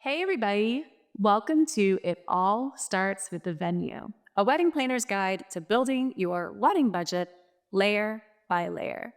Hey, everybody. Welcome to It All Starts with the Venue, a wedding planner's guide to building your wedding budget layer by layer.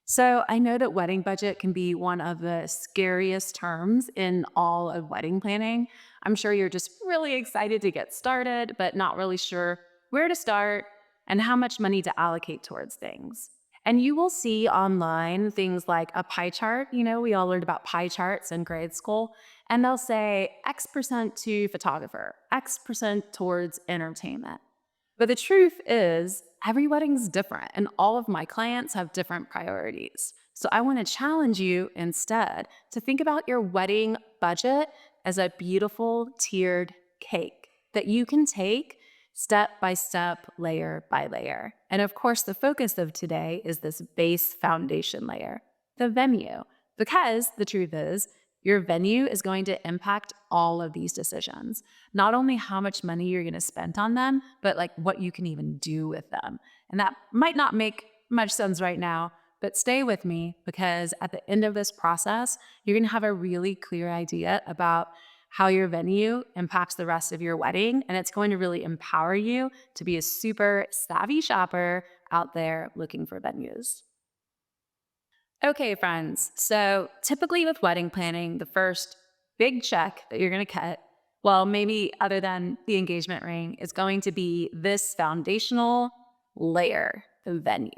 So, I know that wedding budget can be one of the scariest terms in all of wedding planning. I'm sure you're just really excited to get started, but not really sure where to start and how much money to allocate towards things. And you will see online things like a pie chart. We all learned about pie charts in grade school, and they'll say X percent to photographer, X percent towards entertainment. But the truth is, every wedding's different, and all of my clients have different priorities. So I want to challenge you instead to think about your wedding budget as a beautiful tiered cake that you can take step by step, layer by layer. And of course, the focus of today is this base foundation layer, the venue, because the truth is, your venue is going to impact all of these decisions. Not only how much money you're going to spend on them, but like what you can even do with them. And that might not make much sense right now, but stay with me because at the end of this process, you're going to have a really clear idea about how your venue impacts the rest of your wedding. And it's going to really empower you to be a super savvy shopper out there looking for venues. Okay, friends. So typically with wedding planning, the first big check that you're going to cut, well, maybe other than the engagement ring, is going to be this foundational layer, the venue.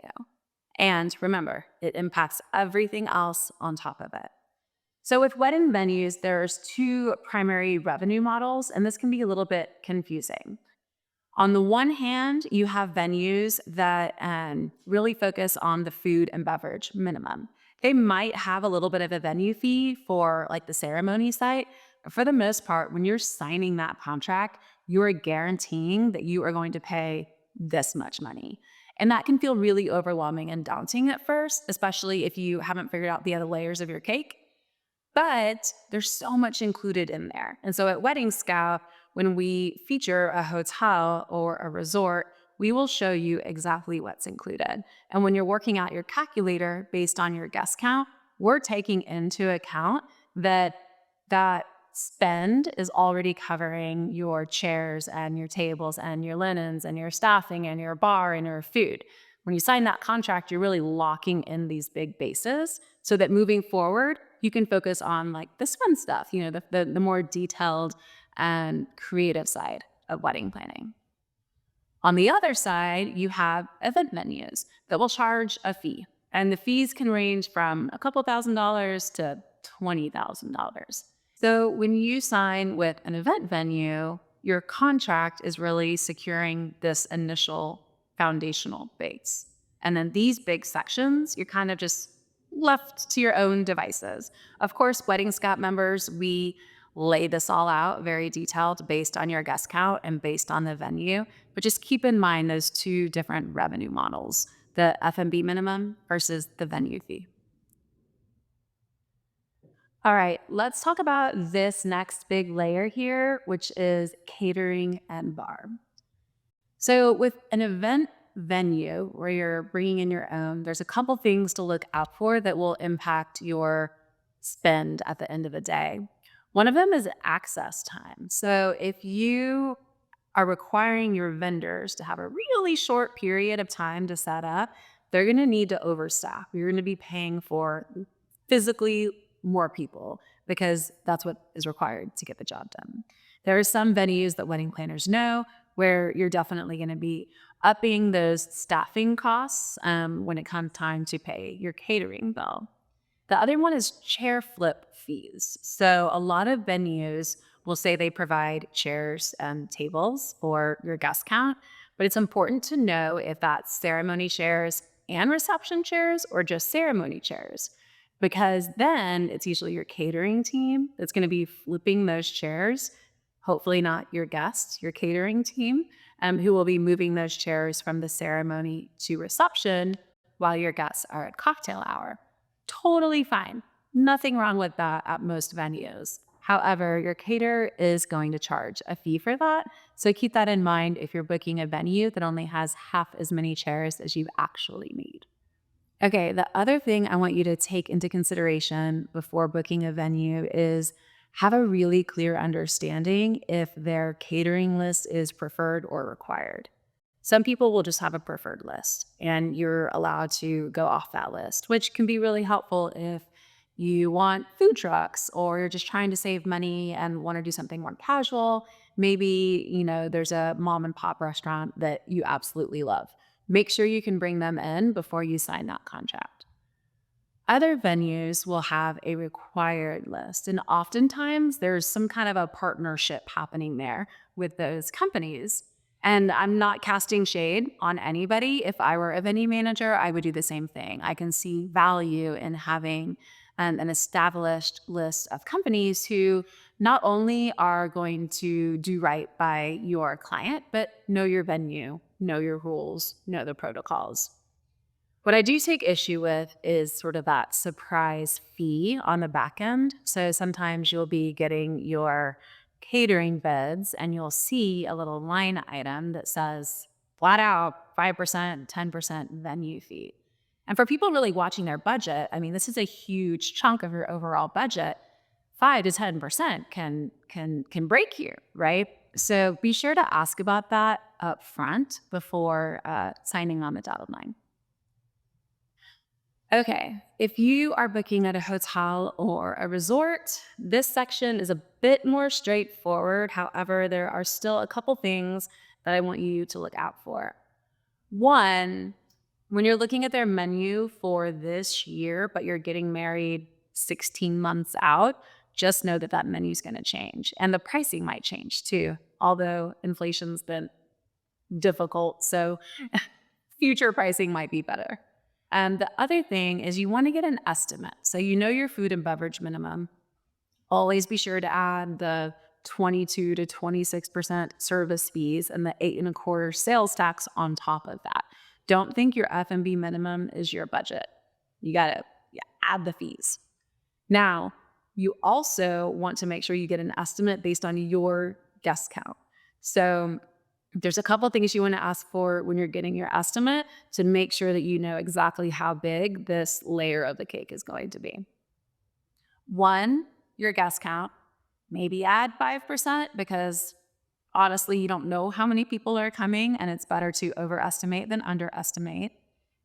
And remember, it impacts everything else on top of it. So with wedding venues, there's two primary revenue models, and this can be a little bit confusing. On the one hand, you have venues that really focus on the food and beverage minimum. They might have a little bit of a venue fee for like the ceremony site. But for the most part, when you're signing that contract, you're guaranteeing that you are going to pay this much money. And that can feel really overwhelming and daunting at first, especially if you haven't figured out the other layers of your cake. But there's so much included in there. And so at Wedding Scout, when we feature a hotel or a resort, we will show you exactly what's included. And when you're working out your calculator based on your guest count, we're taking into account that that spend is already covering your chairs and your tables and your linens and your staffing and your bar and your food. When you sign that contract, you're really locking in these big bases so that moving forward, you can focus on like this fun stuff, the more detailed and creative side of wedding planning. On the other side, you have event venues that will charge a fee. And the fees can range from a couple $1,000s to $20,000. So when you sign with an event venue, your contract is really securing this initial foundational base. And then these big sections, you're kind of just left to your own devices. Of course, Wedding Scout members, we lay this all out very detailed based on your guest count and based on the venue. But just keep in mind those two different revenue models, the F&B minimum versus the venue fee. All right, let's talk about this next big layer here, which is catering and bar. So with an event venue where you're bringing in your own, there's a couple things to look out for that will impact your spend at the end of the day. One of them is access time. So if you are requiring your vendors to have a really short period of time to set up, they're going to need to overstaff. You're going to be paying for physically more people because that's what is required to get the job done. There are some venues that wedding planners know where you're definitely going to be upping those staffing costs when it comes time to pay your catering bill. The other one is chair flip fees. So a lot of venues will say they provide chairs and tables for your guest count, but it's important to know if that's ceremony chairs and reception chairs or just ceremony chairs, because then it's usually your catering team that's going to be flipping those chairs, hopefully not your guests, your catering team, who will be moving those chairs from the ceremony to reception while your guests are at cocktail hour. Totally fine. Nothing wrong with that at most venues. However, your caterer is going to charge a fee for that. So keep that in mind if you're booking a venue that only has half as many chairs as you actually need. Okay, the other thing I want you to take into consideration before booking a venue is Have a really clear understanding if their catering list is preferred or required. Some people will just have a preferred list and you're allowed to go off that list, which can be really helpful if you want food trucks or you're just trying to save money and want to do something more casual. Maybe, there's a mom and pop restaurant that you absolutely love. Make sure you can bring them in before you sign that contract. Other venues will have a required list, and oftentimes there's some kind of a partnership happening there with those companies. And I'm not casting shade on anybody. If I were a venue manager, I would do the same thing. I can see value in having an established list of companies who not only are going to do right by your client, but know your venue, know your rules, know the protocols. What I do take issue with is sort of that surprise fee on the back end. So sometimes you'll be getting your catering bids and you'll see a little line item that says flat out 5%, 10% venue fee. And for people really watching their budget, I mean, this is a huge chunk of your overall budget. 5 to 10% can break here, right? So be sure to ask about that up front before signing on the dotted line. Okay, if you are booking at a hotel or a resort, this section is a bit more straightforward. However, there are still a couple things that I want you to look out for. One, when you're looking at their menu for this year, but you're getting married 16 months out, just know that that menu is going to change and the pricing might change too, although inflation's been difficult. So future pricing might be better. The other thing is you want to get an estimate. So you know your food and beverage minimum. Always be sure to add the 22 to 26% service fees and the 8.25% sales tax on top of that. Don't think your F&B minimum is your budget. You got to add the fees. Now, you also want to make sure you get an estimate based on your guest count. So there's a couple things you want to ask for when you're getting your estimate to make sure that you know exactly how big this layer of the cake is going to be. One, your guest count. Maybe add 5% because honestly, you don't know how many people are coming and it's better to overestimate than underestimate.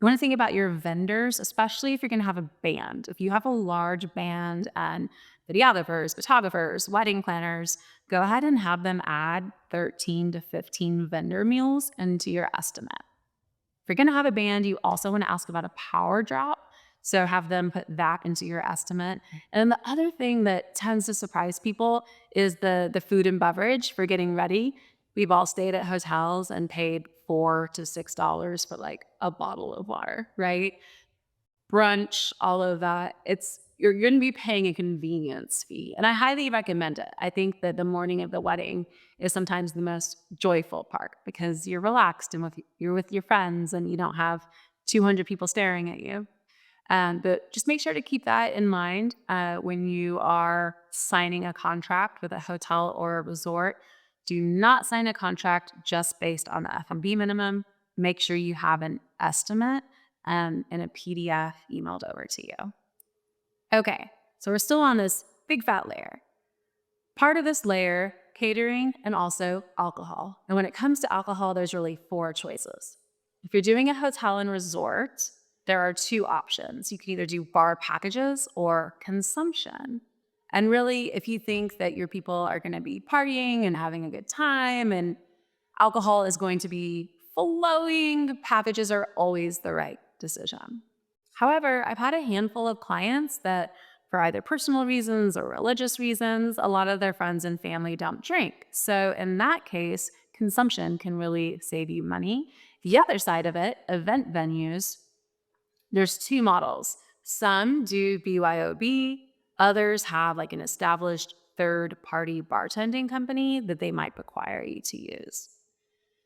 You want to think about your vendors, especially if you're going to have a band. If you have a large band and videographers, photographers, wedding planners, go ahead and have them add 13 to 15 vendor meals into your estimate. If you're going to have a band, you also want to ask about a power drop. So have them put that into your estimate. And the other thing that tends to surprise people is the food and beverage for getting ready. We've all stayed at hotels and paid $4 to $6 for like a bottle of water, right? Brunch, all of that. You're going to be paying a convenience fee. And I highly recommend it. I think that the morning of the wedding is sometimes the most joyful part because you're relaxed and you're with your friends and you don't have 200 people staring at you. But just make sure to keep that in mind when you are signing a contract with a hotel or a resort. Do not sign a contract just based on the F&B minimum. Make sure you have an estimate in a PDF emailed over to you. Okay, so we're still on this big fat layer. Part of this layer, catering and also alcohol. And when it comes to alcohol, there's really 4 choices. If you're doing a hotel and resort, there are 2 options. You can either do bar packages or consumption. And really, if you think that your people are going to be partying and having a good time and alcohol is going to be flowing, packages are always the right decision. However, I've had a handful of clients that, for either personal reasons or religious reasons, a lot of their friends and family don't drink. So in that case, consumption can really save you money. The other side of it, event venues, there's 2 models. Some do BYOB, others have like an established third-party bartending company that they might require you to use.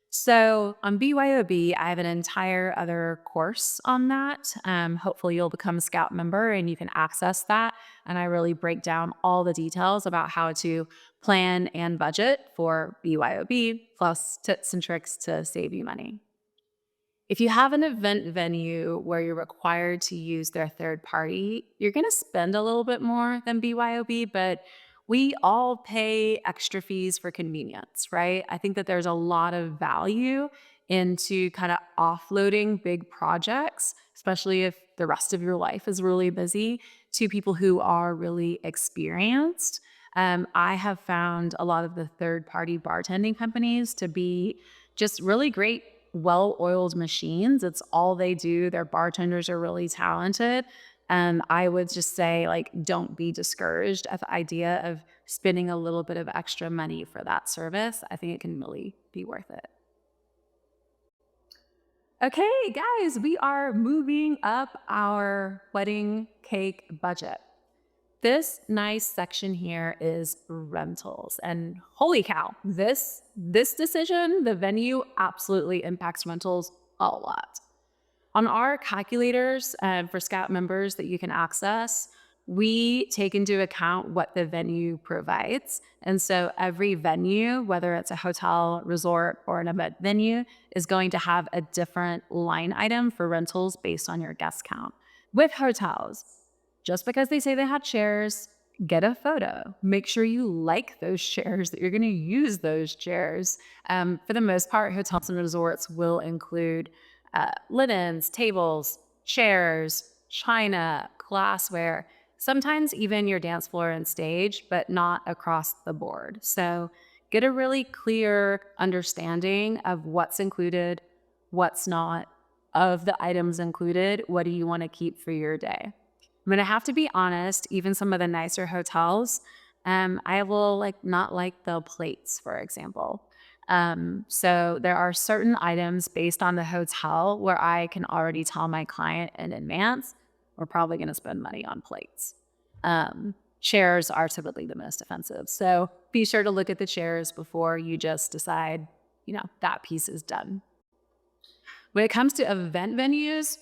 So on BYOB, I have an entire other course on that. Hopefully you'll become a Scout member and you can access that. And I really break down all the details about how to plan and budget for BYOB, plus tips and tricks to save you money. If you have an event venue where you're required to use their third party, you're going to spend a little bit more than BYOB, but We all pay extra fees for convenience, right? I think that there's a lot of value into kind of offloading big projects, especially if the rest of your life is really busy, to people who are really experienced. I have found a lot of the third party bartending companies to be just really great, well oiled machines. It's all they do. Their bartenders are really talented. I would just say, like, don't be discouraged at the idea of spending a little bit of extra money for that service. I think it can really be worth it. Okay, guys, we are moving up our wedding cake budget. This nice section here is rentals. And holy cow, this decision, the venue absolutely impacts rentals a lot. On our calculators for Scout members that you can access, we take into account what the venue provides. And so every venue, whether it's a hotel, resort, or an event venue, is going to have a different line item for rentals based on your guest count. With hotels, just because they say they had chairs, get a photo. Make sure you like those chairs, that you're going to use those chairs. For the most part, hotels and resorts will include linens, tables, chairs, china, glassware, sometimes even your dance floor and stage, but not across the board. So get a really clear understanding of what's included, what's not, of the items included. What do you want to keep for your day? I'm gonna have to be honest, even some of the nicer hotels, I will not like the plates, for example. So there are certain items based on the hotel where I can already tell my client in advance, we're probably gonna spend money on plates. Chairs are typically the most offensive. So be sure to look at the chairs before you just decide, that piece is done. When it comes to event venues,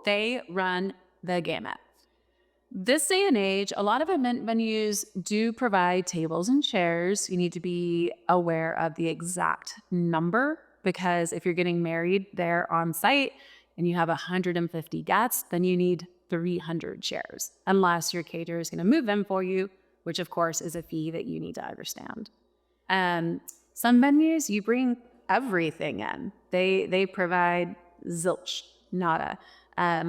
they run the gamut. This day and age, a lot of event venues do provide tables and chairs. You need to be aware of the exact number, because if you're getting married there on site and you have 150 guests, then you need 300 chairs, unless your caterer is going to move them for you, which of course is a fee that you need to understand. Some venues, you bring everything in. They provide zilch, nada,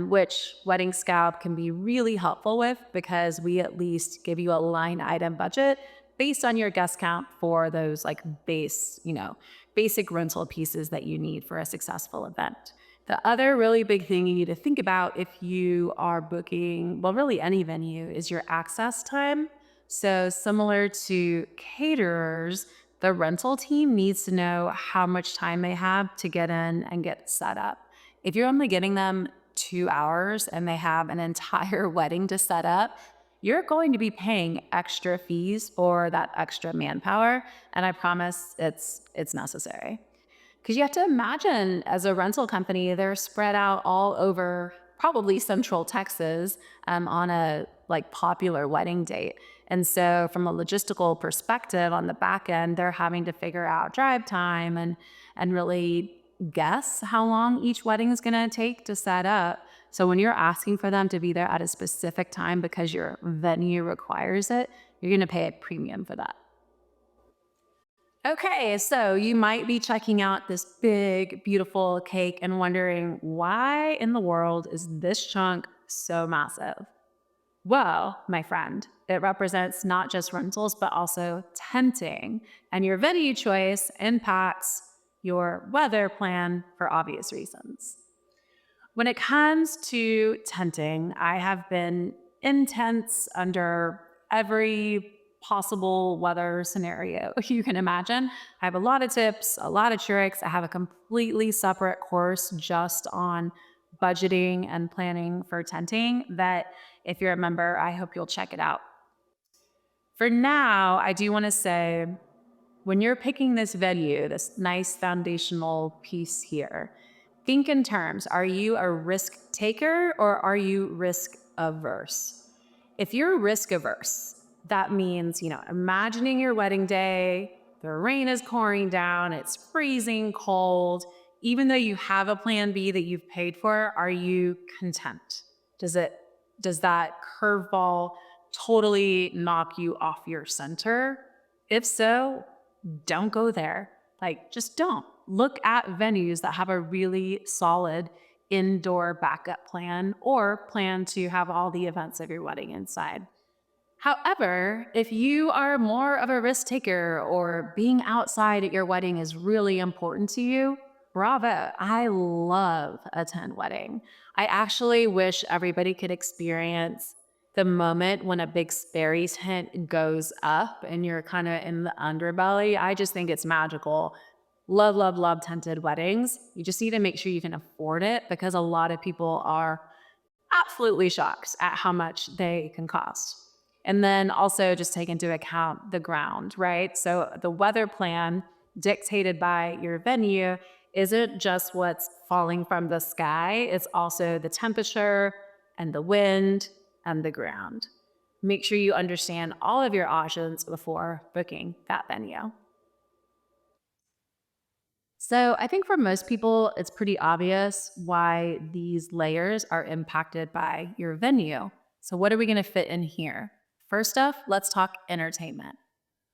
which Wedding Scout can be really helpful with, because we at least give you a line item budget based on your guest count for those basic rental pieces that you need for a successful event. The other really big thing you need to think about if you are booking, well, really any venue, is your access time. So similar to caterers, the rental team needs to know how much time they have to get in and get set up. If you're only getting them 2 hours and they have an entire wedding to set up, you're going to be paying extra fees for that extra manpower. And I promise it's necessary. Because you have to imagine, as a rental company, they're spread out all over probably Central Texas on a popular wedding date. And so from a logistical perspective on the back end, they're having to figure out drive time and really guess how long each wedding is going to take to set up. So when you're asking for them to be there at a specific time because your venue requires it, you're going to pay a premium for that. Okay, so you might be checking out this big, beautiful cake and wondering, why in the world is this chunk so massive? Well, my friend, it represents not just rentals, but also tenting. And your venue choice impacts your weather plan for obvious reasons. When it comes to tenting, I have been in tents under every possible weather scenario you can imagine. I have a lot of tips, a lot of tricks. I have a completely separate course just on budgeting and planning for tenting that, if you're a member, I hope you'll check it out. For now, I do want to say, when you're picking this venue, this nice foundational piece here, think in terms, are you a risk taker or are you risk averse? If you're risk averse, that means, imagining your wedding day, the rain is pouring down, it's freezing cold. Even though you have a plan B that you've paid for, are you content? Does that curveball totally knock you off your center? If so, don't go there. Like, just don't. Look at venues that have a really solid indoor backup plan or plan to have all the events of your wedding inside. However, if you are more of a risk taker or being outside at your wedding is really important to you, bravo. I love a tent wedding. I actually wish everybody could experience the moment when a big Sperry's tent goes up and you're kind of in the underbelly. I just think it's magical. Love, love, love tented weddings. You just need to make sure you can afford it because a lot of people are absolutely shocked at how much they can cost. And then also just take into account the ground, right? So the weather plan dictated by your venue isn't just what's falling from the sky, it's also the temperature and the wind and the ground. Make sure you understand all of your options before booking that venue. So I think for most people, it's pretty obvious why these layers are impacted by your venue. So, what are we going to fit in here? First off, let's talk entertainment.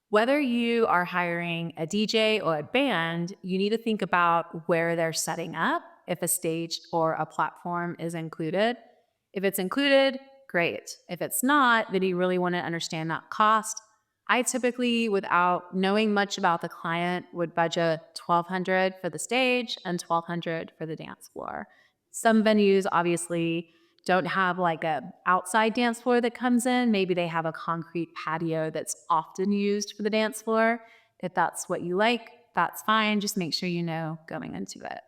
Whether you are hiring a DJ or a band, you need to think about where they're setting up, if a stage or a platform is included. If it's included, great. If it's not, then you really want to understand that cost. I typically, without knowing much about the client, would budget 1200 for the stage and 1200 for the dance floor. Some venues obviously don't have like a outside dance floor that comes in. Maybe they have a concrete patio that's often used for the dance floor. If that's what you like, that's fine. Just make sure you know going into it.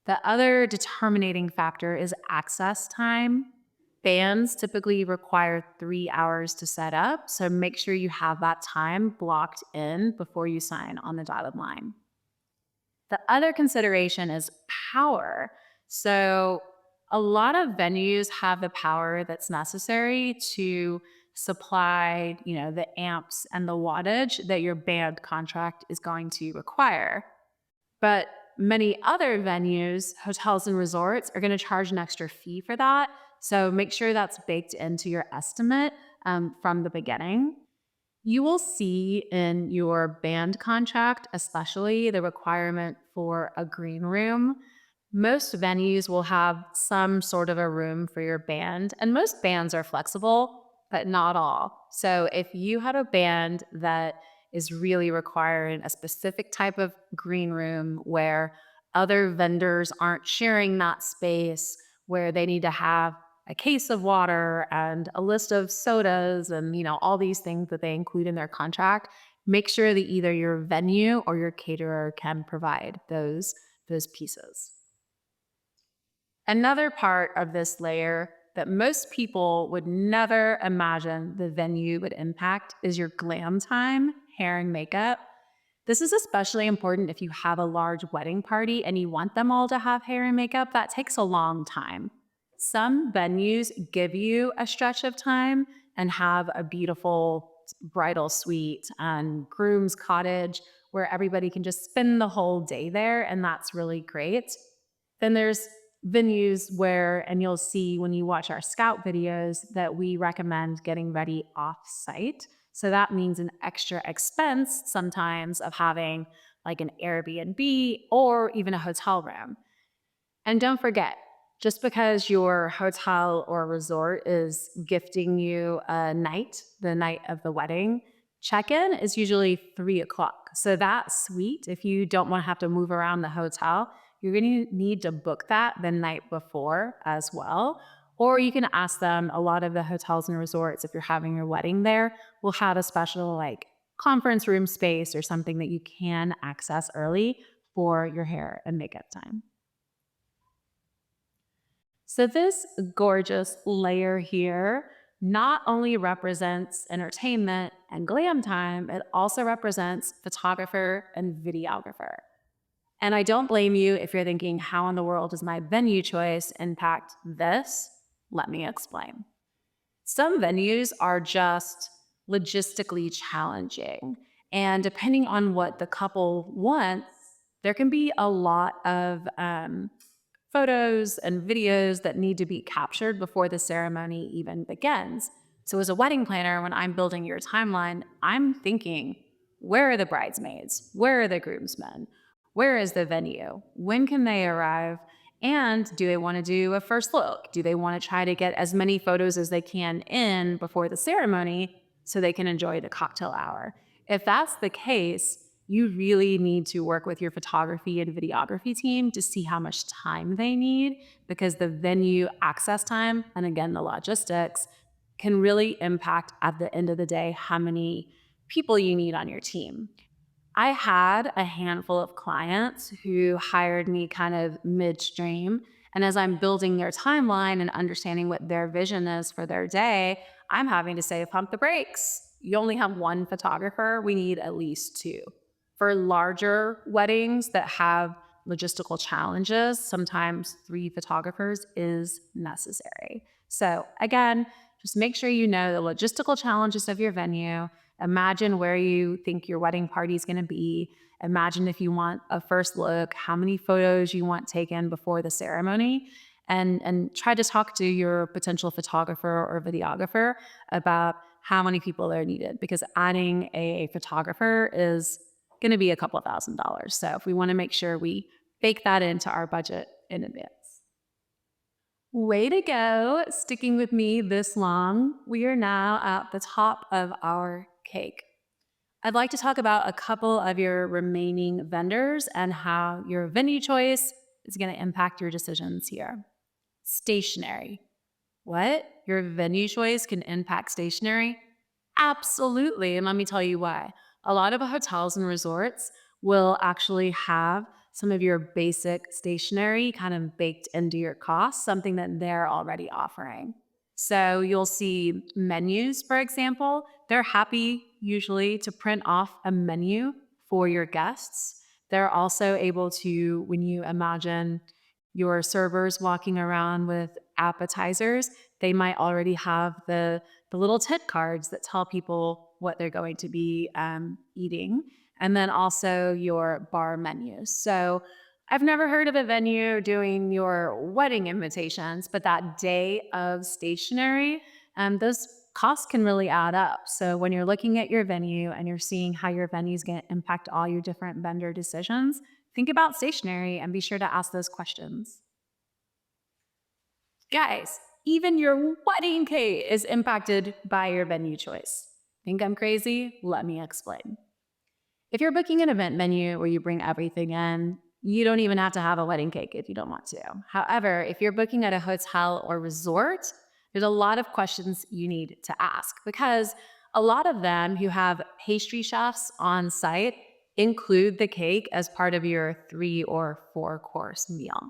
The other determining factor is access time. Bands typically require 3 hours to set up, so make sure you have that time blocked in before you sign on the dotted line. The other consideration is power. So, a lot of venues have the power that's necessary to supply, the amps and the wattage that your band contract is going to require. But many other venues, hotels and resorts, are going to charge an extra fee for that. So make sure that's baked into your estimate from the beginning. You will see in your band contract, especially the requirement for a green room. Most venues will have some sort of a room for your band, and most bands are flexible, but not all. So if you had a band that is really requiring a specific type of green room where other vendors aren't sharing that space, where they need to have a case of water and a list of sodas and all these things that they include in their contract, make sure that either your venue or your caterer can provide those pieces. Another part of this layer that most people would never imagine the venue would impact is your glam time, hair and makeup. This is especially important if you have a large wedding party and you want them all to have hair and makeup. That takes a long time. Some venues give you a stretch of time and have a beautiful bridal suite and groom's cottage where everybody can just spend the whole day there, and that's really great. Then there's venues where, and you'll see when you watch our scout videos, that we recommend getting ready off site. So that means an extra expense sometimes of having like an Airbnb or even a hotel room. And don't forget, just because your hotel or resort is gifting you a night, the night of the wedding, check-in is usually 3 o'clock. So that suite, if you don't want to have to move around the hotel, you're going to need to book that the night before as well. Or you can ask them, a lot of the hotels and resorts, if you're having your wedding there, will have a special like conference room space or something that you can access early for your hair and makeup time. So, this gorgeous layer here not only represents entertainment and glam time, it also represents photographer and videographer. And I don't blame you if you're thinking, how in the world does my venue choice impact this? Let me explain. Some venues are just logistically challenging. And depending on what the couple wants, there can be a lot of photos and videos that need to be captured before the ceremony even begins. So, as a wedding planner, when I'm building your timeline, I'm thinking, where are the bridesmaids? Where are the groomsmen? Where is the venue? When can they arrive? And do they want to do a first look? Do they want to try to get as many photos as they can in before the ceremony so they can enjoy the cocktail hour? If that's the case, you really need to work with your photography and videography team to see how much time they need, because the venue access time and again, the logistics can really impact at the end of the day how many people you need on your team. I had a handful of clients who hired me kind of midstream. And as I'm building their timeline and understanding what their vision is for their day, I'm having to say, pump the brakes. You only have one photographer. We need at least two. For larger weddings that have logistical challenges, sometimes three photographers is necessary. So, again, just make sure you know the logistical challenges of your venue. Imagine where you think your wedding party is going to be. Imagine if you want a first look, how many photos you want taken before the ceremony, and try to talk to your potential photographer or videographer about how many people are needed, because adding a photographer is going to be a couple of $1,000s. So if we want to make sure we bake that into our budget in advance. Way to go, sticking with me this long. We are now at the top of our cake. I'd like to talk about a couple of your remaining vendors and how your venue choice is going to impact your decisions here. Stationery. What? Your venue choice can impact stationery? Absolutely. And let me tell you why. A lot of hotels and resorts will actually have some of your basic stationery kind of baked into your costs, something that they're already offering. So you'll see menus, for example, they're happy usually to print off a menu for your guests. They're also able to, when you imagine your servers walking around with appetizers, they might already have the little tit cards that tell people what they're going to be eating, and then also your bar menus. So I've never heard of a venue doing your wedding invitations, but that day of stationery, those costs can really add up. So when you're looking at your venue and you're seeing how your venue is going to impact all your different vendor decisions, think about stationery and be sure to ask those questions. Guys, even your wedding cake is impacted by your venue choice. Think I'm crazy? Let me explain. If you're booking an event venue where you bring everything in, you don't even have to have a wedding cake if you don't want to. However, if you're booking at a hotel or resort, there's a lot of questions you need to ask, because a lot of them who have pastry chefs on site include the cake as part of your 3 or 4-course meal.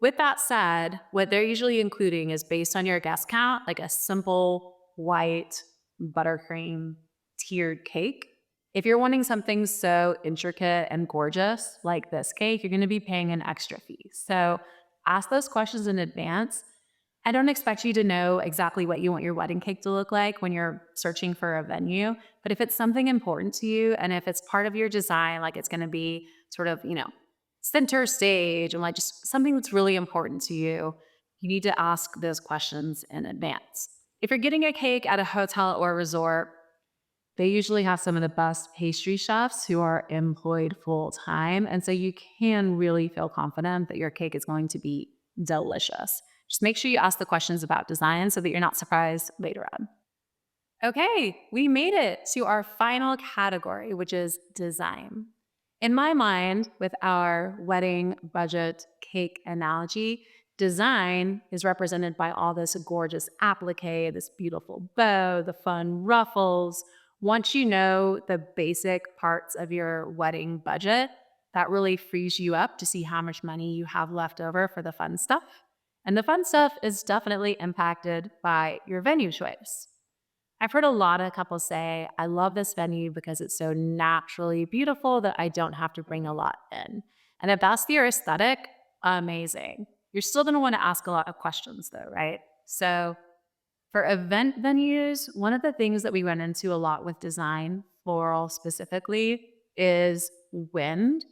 With that said, what they're usually including is based on your guest count, like a simple white buttercream tiered cake. If you're wanting something so intricate and gorgeous like this cake, you're going to be paying an extra fee. So ask those questions in advance. I don't expect you to know exactly what you want your wedding cake to look like when you're searching for a venue, but if it's something important to you and if it's part of your design, like it's going to be sort of, center stage and like just something that's really important to you, you need to ask those questions in advance. If you're getting a cake at a hotel or resort, they usually have some of the best pastry chefs who are employed full time. And so you can really feel confident that your cake is going to be delicious. Just make sure you ask the questions about design so that you're not surprised later on. Okay, we made it to our final category, which is design. In my mind, with our wedding budget cake analogy, design is represented by all this gorgeous applique, this beautiful bow, the fun ruffles. Once you know the basic parts of your wedding budget, that really frees you up to see how much money you have left over for the fun stuff. And the fun stuff is definitely impacted by your venue choice. I've heard a lot of couples say, I love this venue because it's so naturally beautiful that I don't have to bring a lot in. And if that's your aesthetic, amazing. You're still going to want to ask a lot of questions though, right? So for event venues, one of the things that we run into a lot with design, floral specifically, is wind.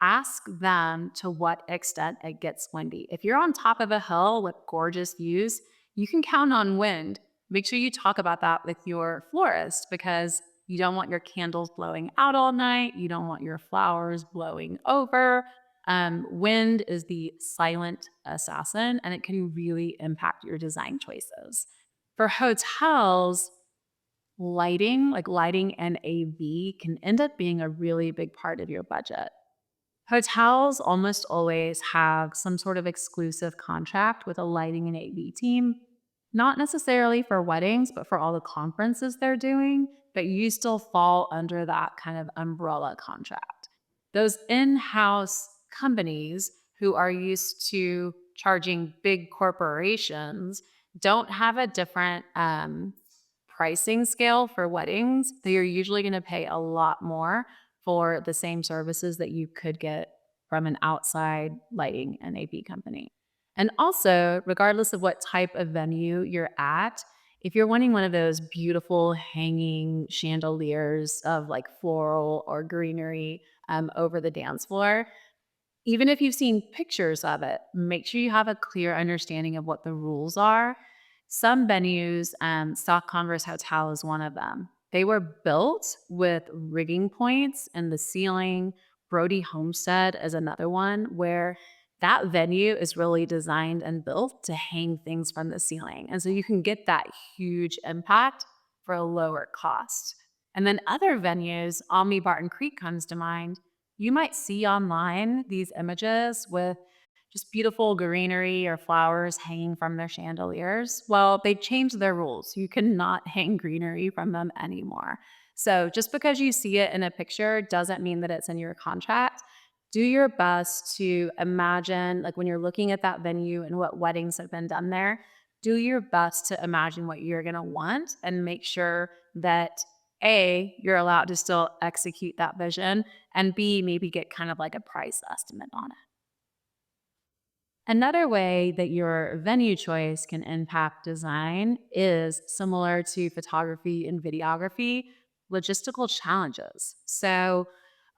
Ask them to what extent it gets windy. If you're on top of a hill with gorgeous views, you can count on wind. Make sure you talk about that with your florist because you don't want your candles blowing out all night. You don't want your flowers blowing over. Wind is the silent assassin, and it can really impact your design choices. For hotels, lighting, like lighting and AV, can end up being a really big part of your budget. Hotels almost always have some sort of exclusive contract with a lighting and AV team, not necessarily for weddings, but for all the conferences they're doing, but you still fall under that kind of umbrella contract. Those in house companies who are used to charging big corporations don't have a different pricing scale for weddings. They are usually going to pay a lot more for the same services that you could get from an outside lighting and AV company. And also, regardless of what type of venue you're at, if you're wanting one of those beautiful hanging chandeliers of like floral or greenery over the dance floor, even if you've seen pictures of it, make sure you have a clear understanding of what the rules are. Some venues, Stock Converse Hotel is one of them. They were built with rigging points in the ceiling. Brody Homestead is another one where that venue is really designed and built to hang things from the ceiling. And so you can get that huge impact for a lower cost. And then other venues, Omni Barton Creek comes to mind. You might see online these images with just beautiful greenery or flowers hanging from their chandeliers. Well, they changed their rules. You cannot hang greenery from them anymore. So just because you see it in a picture doesn't mean that it's in your contract. Do your best to imagine, like when you're looking at that venue and what weddings have been done there, do your best to imagine what you're going to want and make sure that A, you're allowed to still execute that vision, and B, maybe get kind of like a price estimate on it. Another way that your venue choice can impact design is similar to photography and videography, logistical challenges. So,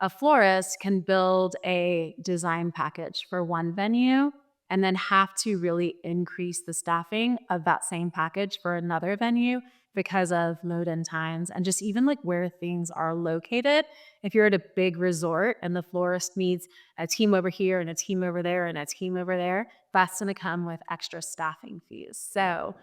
a florist can build a design package for one venue and then have to really increase the staffing of that same package for another venue because of load in times and just even like where things are located. If you're at a big resort and the florist needs a team over here and a team over there and a team over there, that's going to come with extra staffing fees. So,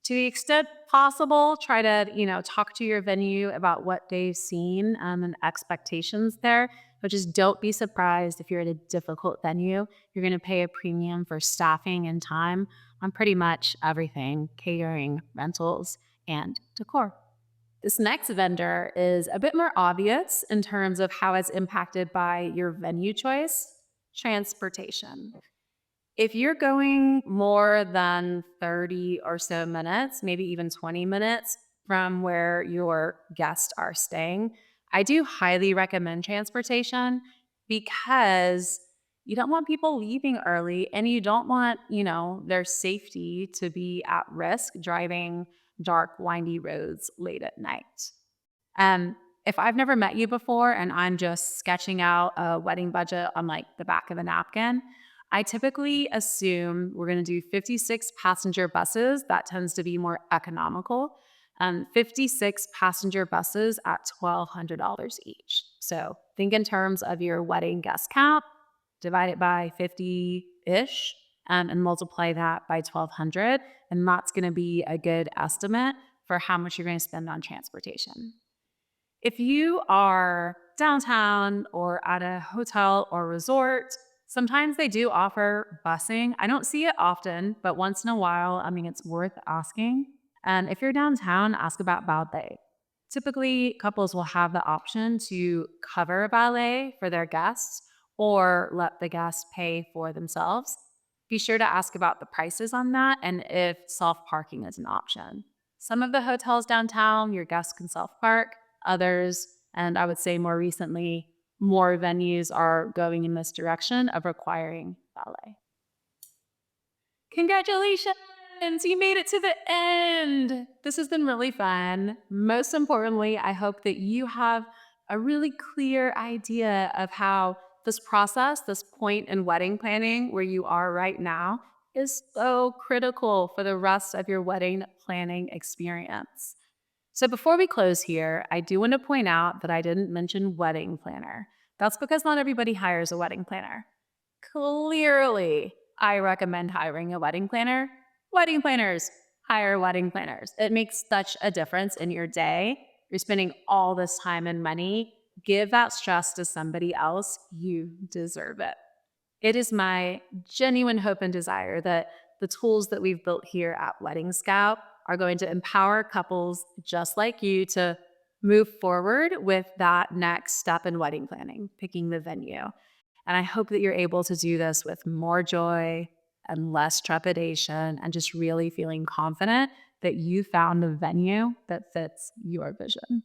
to the extent possible, try to talk to your venue about what they've seen and expectations there. But just don't be surprised if you're at a difficult venue. You're going to pay a premium for staffing and time on pretty much everything: catering, rentals, and decor. This next vendor is a bit more obvious in terms of how it's impacted by your venue choice: transportation. If you're going more than 30 or so minutes, maybe even 20 minutes from where your guests are staying, I do highly recommend transportation because you don't want people leaving early and you don't want, their safety to be at risk driving dark, windy roads late at night. Um, if I've never met you before and I'm just sketching out a wedding budget on like the back of a napkin, I typically assume we're going to do 56 passenger buses. That tends to be more economical. 56 passenger buses at $1,200 each. So think in terms of your wedding guest count, divide it by 50-ish, and multiply that by 1,200. And that's going to be a good estimate for how much you're going to spend on transportation. If you are downtown or at a hotel or resort, sometimes they do offer busing. I don't see it often, but once in a while, I mean, it's worth asking. And if you're downtown, ask about ballet. Typically, couples will have the option to cover ballet for their guests or let the guests pay for themselves. Be sure to ask about the prices on that and if self parking is an option. Some of the hotels downtown, your guests can self park. Others, and I would say more recently, more venues are going in this direction of requiring ballet. Congratulations! You made it to the end. This has been really fun. Most importantly, I hope that you have a really clear idea of how this process, this point in wedding planning where you are right now, is so critical for the rest of your wedding planning experience. So before we close here, I do want to point out that I didn't mention wedding planner. That's because not everybody hires a wedding planner. Clearly, I recommend hiring a wedding planner. Wedding planners, hire wedding planners. It makes such a difference in your day. You're spending all this time and money. Give that stress to somebody else. You deserve it. It is my genuine hope and desire that the tools that we've built here at Wedding Scout are going to empower couples just like you to move forward with that next step in wedding planning, picking the venue. And I hope that you're able to do this with more joy and less trepidation and just really feeling confident that you found a venue that fits your vision.